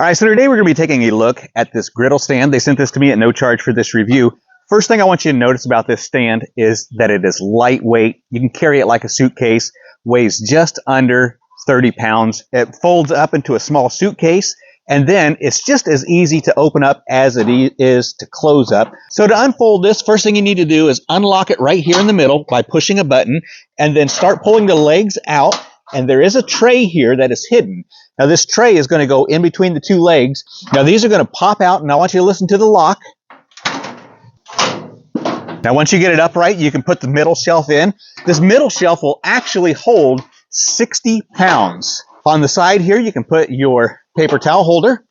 All right, so today we're going to be taking a look at this griddle stand. They sent this to me at no charge for this review. First thing I want you to notice about this stand is that it is lightweight. You can carry it like a suitcase, weighs just under 30 pounds. It folds up into a small suitcase, and then it's just as easy to open up as it is to close up. So to unfold this, first thing you need to do is unlock it right here in the middle by pushing a button, and then start pulling the legs out. And there is a tray here that is hidden. Now this tray is going to go in between the two legs. Now these are going to pop out, and I want you to listen to the lock. Now once you get it upright, you can put the middle shelf in. This middle shelf will actually hold 60 pounds. On the side here, you can put your paper towel holder.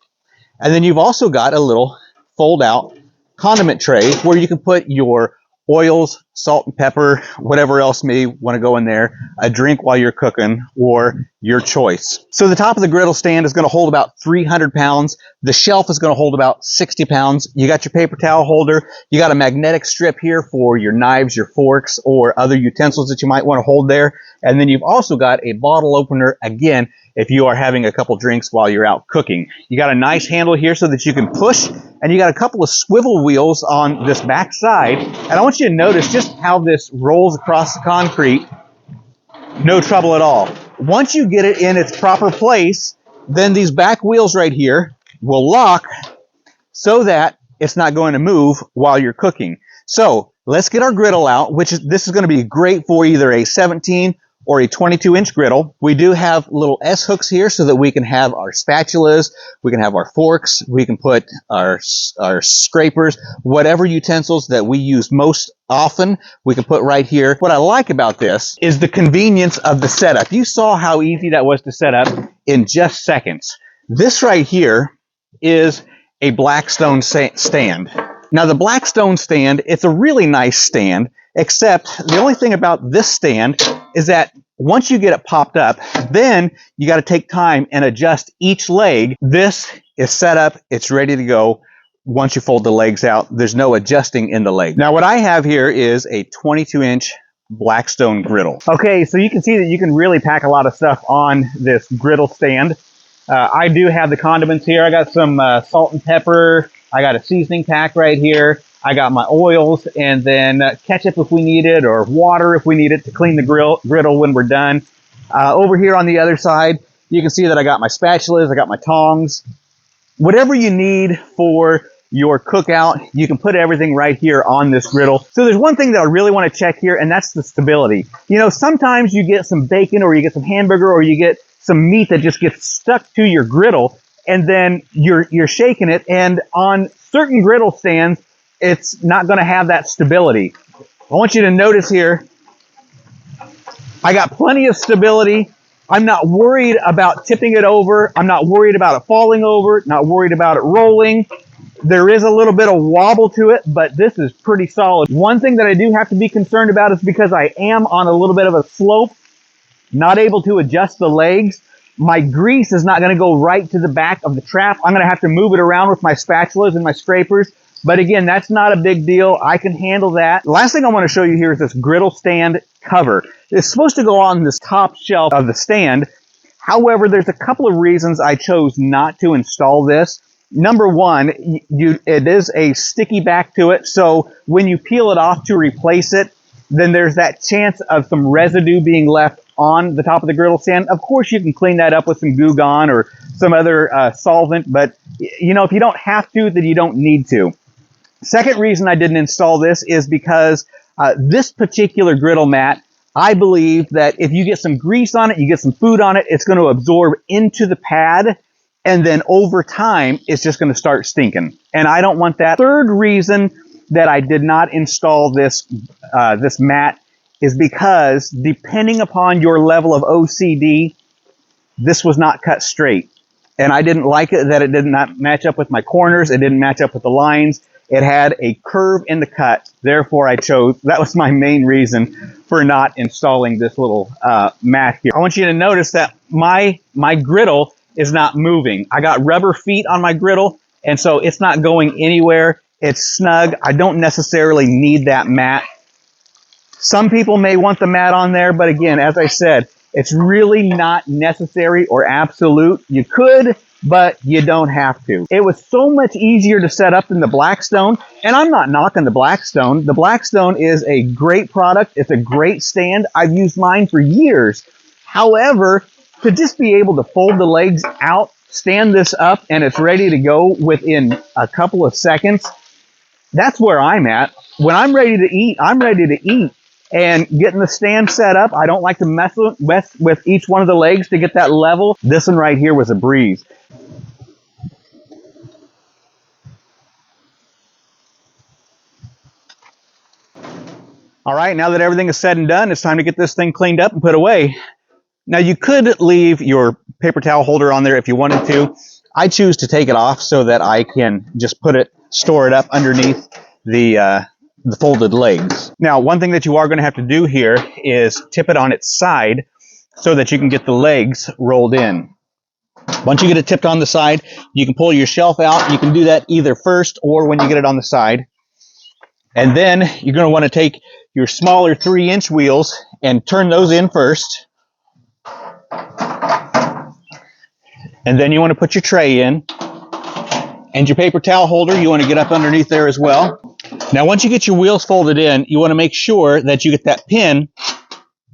And then you've also got a little fold-out condiment tray where you can put your oils, salt and pepper, whatever else may want to go in there, a drink while you're cooking, or your choice. So the top of the griddle stand is going to hold about 300 pounds. The shelf is going to hold about 60 pounds. You got your paper towel holder. You got a magnetic strip here for your knives, your forks, or other utensils that you might want to hold there. And then you've also got a bottle opener, again, if you are having a couple drinks while you're out cooking. You got a nice handle here so that you can push, and you got a couple of swivel wheels on this back side. And I want you to notice just how this rolls across the concrete. No trouble at all. Once you get it in its proper place, then these back wheels right here will lock so that it's not going to move while you're cooking. So let's get our griddle out, this is going to be great for either a 17 or a 22-inch griddle. We do have little S hooks here so that we can have our spatulas, we can have our forks, we can put our scrapers, whatever utensils that we use most often, we can put right here. What I like about this is the convenience of the setup. You saw how easy that was to set up in just seconds. This right here is a Blackstone stand. Now the Blackstone stand, it's a really nice stand, except the only thing about this stand is that once you get it popped up, then you got to take time and adjust each leg. This is set up, it's ready to go. Once you fold the legs out, there's no adjusting in the leg. Now what I have here is a 22-inch Blackstone griddle. Okay, so you can see that you can really pack a lot of stuff on this griddle stand. I do have the condiments here. I got some salt and pepper. I got a seasoning pack right here. I got my oils, and then ketchup if we need it, or water if we need it to clean the griddle when we're done. Over here on the other side, you can see that I got my spatulas, I got my tongs. Whatever you need for your cookout, you can put everything right here on this griddle. So there's one thing that I really want to check here, and that's the stability. You know, sometimes you get some bacon, or you get some hamburger, or you get some meat that just gets stuck to your griddle, and then you're shaking it, and on certain griddle stands, it's not going to have that stability. I want you to notice here, I got plenty of stability. I'm not worried about tipping it over. I'm not worried about it falling over, not worried about it rolling. There is a little bit of wobble to it, but this is pretty solid. One thing that I do have to be concerned about is because I am on a little bit of a slope, not able to adjust the legs, my grease is not going to go right to the back of the trap. I'm going to have to move it around with my spatulas and my scrapers. But again, that's not a big deal. I can handle that. Last thing I want to show you here is this griddle stand cover. It's supposed to go on this top shelf of the stand. However, there's a couple of reasons I chose not to install this. Number one, it is a sticky back to it. So when you peel it off to replace it, then there's that chance of some residue being left on the top of the griddle stand. Of course, you can clean that up with some Goo Gone or some other solvent, but you know, if you don't have to, then you don't need to. Second reason I didn't install this is because this particular griddle mat, I believe that if you get some grease on it, you get some food on it, it's going to absorb into the pad, and then over time, it's just going to start stinking. And I don't want that. Third reason that I did not install this mat is because depending upon your level of OCD, this was not cut straight. And I didn't like it that it did not match up with my corners. It didn't match up with the lines. It had a curve in the cut. Therefore, that was my main reason for not installing this little mat here. I want you to notice that my griddle is not moving. I got rubber feet on my griddle, and so it's not going anywhere. It's snug. I don't necessarily need that mat. Some people may want the mat on there, but again, as I said, it's really not necessary or absolute. You could, but you don't have to. It was so much easier to set up than the Blackstone, and I'm not knocking the Blackstone. The Blackstone is a great product. It's a great stand. I've used mine for years. However, to just be able to fold the legs out, stand this up, and it's ready to go within a couple of seconds, that's where I'm at. When I'm ready to eat, I'm ready to eat. And getting the stand set up, I don't like to mess with each one of the legs to get that level. This one right here was a breeze. All right, now that everything is said and done, it's time to get this thing cleaned up and put away. Now you could leave your paper towel holder on there if you wanted to. I choose to take it off so that I can just store it up underneath the folded legs. Now, one thing that you are going to have to do here is tip it on its side so that you can get the legs rolled in. Once you get it tipped on the side, you can pull your shelf out. You can do that either first or when you get it on the side. And then you're going to want to take your smaller 3-inch wheels and turn those in first. And then you want to put your tray in. And your paper towel holder, you want to get up underneath there as well. Now, once you get your wheels folded in, you want to make sure that you get that pin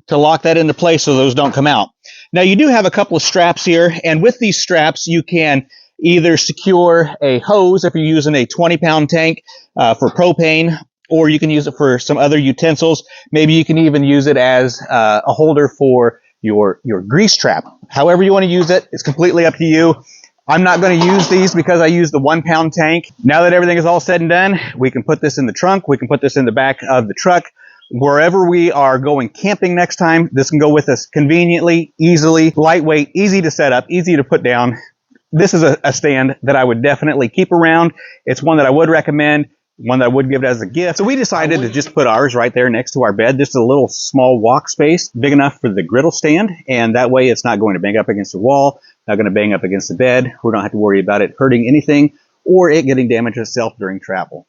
to lock that into place so those don't come out. Now, you do have a couple of straps here, and with these straps, you can either secure a hose if you're using a 20-pound tank for propane, or you can use it for some other utensils. Maybe you can even use it as a holder for your grease trap. However you want to use it, it's completely up to you. I'm not going to use these because I use the 1-pound tank. Now that everything is all said and done, we can put this in the trunk. We can put this in the back of the truck. Wherever we are going camping next time, this can go with us conveniently, easily, lightweight, easy to set up, easy to put down. This is a stand that I would definitely keep around. It's one that I would recommend, one that I would give it as a gift. So we decided to just put ours right there next to our bed. This is a little small walk space, big enough for the griddle stand, and that way it's not going to bang up against the wall, not going to bang up against the bed. We don't have to worry about it hurting anything or it getting damaged itself during travel.